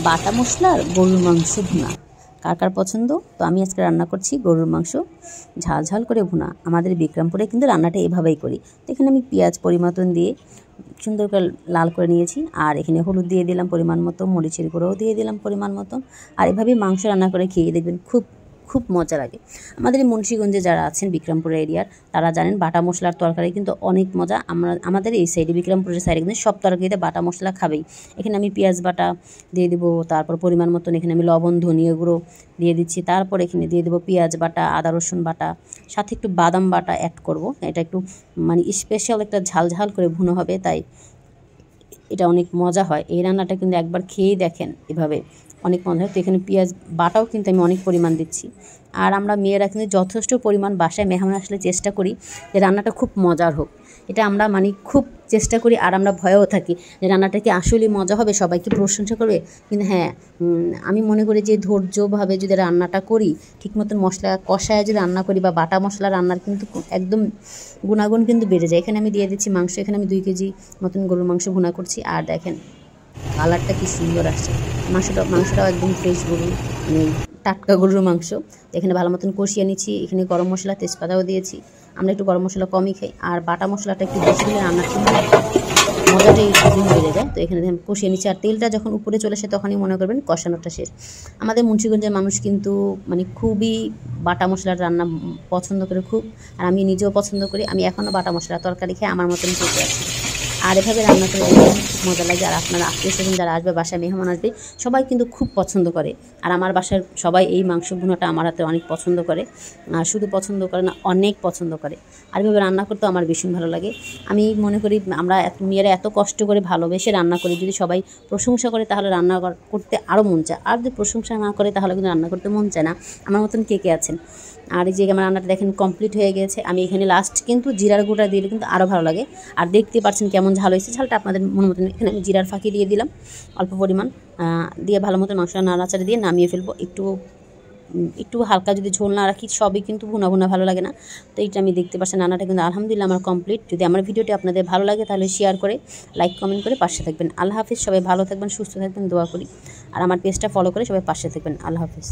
বাটা মশলার গরুর মাংস ভুনা কার কার পছন্দ। তো আমি আজকে রান্না করছি গরুর মাংস ঝাল ঝাল করে ভুনা। আমাদের বিক্রমপুরে কিন্তু রান্নাটা এভাবেই করি। তো এখানে আমি পেঁয়াজ পরিমতন দিয়ে সুন্দর করে লাল করে নিয়েছি, আর এখানে হলুদ দিয়ে দিলাম পরিমাণ মতো, মরিচের গুঁড়োও দিয়ে দিলাম পরিমাণ মতো। আর এভাবেই মাংস রান্না করে খেয়ে দেখবেন খুব খুব মজা লাগে। আমাদের এই মুন্সিগঞ্জে যারা আছেন বিক্রমপুর এরিয়ার তারা জানেন বাটা মশলার তরকারি কিন্তু অনেক মজা। আমাদের এই সাইডে বিক্রমপুরের সাইডে কিন্তু সব তরকারিতে বাটা মশলা খাবেই। এখানে আমি পেঁয়াজ বাটা দিয়ে দেবো, তারপর পরিমাণ মতন এখানে আমি লবণ ধনিয়া গুঁড়ো দিয়ে দিচ্ছি, তারপর এখানে দিয়ে দেবো পেঁয়াজ বাটা, আদা রসুন বাটা, সাথে একটু বাদাম বাটা অ্যাড করব। এটা একটু মানে স্পেশাল একটা ঝাল ঝাল করে ভুনো হবে, তাই এটা অনেক মজা হয়। এই রান্নাটা কিন্তু একবার খেয়েই দেখেন, এভাবে অনেক মজা হয়। তো এখানে পেঁয়াজ বাটাও কিন্তু আমি অনেক পরিমাণ দিচ্ছি। আর আমরা মেয়েরা কিন্তু যথেষ্ট পরিমাণ বাসায় মেহমান আসলে চেষ্টা করি যে রান্নাটা খুব মজার হোক। এটা আমরা মানে খুব চেষ্টা করি, আর আমরা ভয়েও থাকি যে রান্নাটা কি আসলেই মজা হবে, সবাইকে প্রশংসা করবে। কিন্তু হ্যাঁ, আমি মনে করি যে ধৈর্যভাবে যদি রান্নাটা করি, ঠিক মতন মশলা কষায় যদি রান্না করি বা বাটা মশলা রান্নার কিন্তু একদম গুণাগুণ কিন্তু বেড়ে যায়। এখানে আমি দিয়ে দিচ্ছি মাংস। এখানে আমি 2 কেজি মতন গরুর মাংস ভুনা করছি। আর দেখেন কালারটা কি সুন্দর আসছে। মাংসটাও একদম ফ্রেশ গরুর মানে টাটকা গরুর মাংস। এখানে ভালো মতন কষিয়ে নিচ্ছি। এখানে গরম মশলা তেজপাতাও দিয়েছি। আমরা একটু গরম মশলা কমই খাই, আর বাটা মশলাটা একটু বেশি দিলে রান্নার কিন্তু মজাটাই একদিন বেড়ে যায়। তো এখানে কষিয়ে নিচ্ছি, আর তেলটা যখন উপরে চলে আসে তখনই মনে করবেন কষানোটা শেষ। আমাদের মুন্সিগঞ্জের মানুষ কিন্তু মানে খুবই বাটা মশলার রান্না পছন্দ করে খুব, আর আমি নিজেও পছন্দ করি। আমি এখনও বাটা মশলা তরকারি খেয়ে আমার মতন চেপে আছি। আর এভাবে রান্না করে দেখবেন খুব মজা লাগে। আর আপনারা আত্মীয় স্বজন যারা আসবে, বাসায় মেহমান আসবে, সবাই কিন্তু খুব পছন্দ করে। আর আমার বাসার সবাই এই মাংস ভুনাটা আমার হাতে অনেক পছন্দ করে। আর শুধু পছন্দ করে না, অনেক পছন্দ করে। আর এভাবে রান্না করতেও আমার ভীষণ ভালো লাগে। আমি মনে করি আমরা মেয়েরা এত কষ্ট করে ভালোবেসে রান্না করি, যদি সবাই প্রশংসা করে তাহলে রান্না করতে আরও মন চায়। আর যদি প্রশংসা না করে তাহলে কিন্তু রান্না করতে মন চায় না। আমার মতন কে কে আছেন? আর এই যে আমার রান্নাটা দেখেন কমপ্লিট হয়ে গেছে। আমি এখানে লাস্ট কিন্তু জিরার গুঁড়া দিলে কিন্তু আরও ভালো লাগে। আর দেখতে পাচ্ছেন কেমন ঝাল হয়েছে। ঝালটা আপনাদের মন মতন। এখানে আমি জিরার ফাঁকি দিয়ে দিলাম অল্প পরিমাণ, দিয়ে ভালো মতো মাংসটা নাড়াচাড়া দিয়ে নামিয়ে ফেলবো। একটু হালকা যদি ঝোল না রাখি সবই কিন্তু ভুনা ভুনা ভালো লাগে না। তো এইটা আমি দেখতে পাচ্ছেন রান্নাটা কিন্তু আলহামদুলিল্লাহ আমার কমপ্লিট। যদি আমার ভিডিওটি আপনাদের ভালো লাগে তাহলে শেয়ার করে লাইক কমেন্ট করে পাশে থাকবেন। আল্লাহ হাফিজ। সবাই ভালো থাকবেন, সুস্থ থাকবেন, দোয়া করি। আর আমার পেজটা ফলো করে সবাই পাশে থাকবেন। আল্লাহ হাফিজ।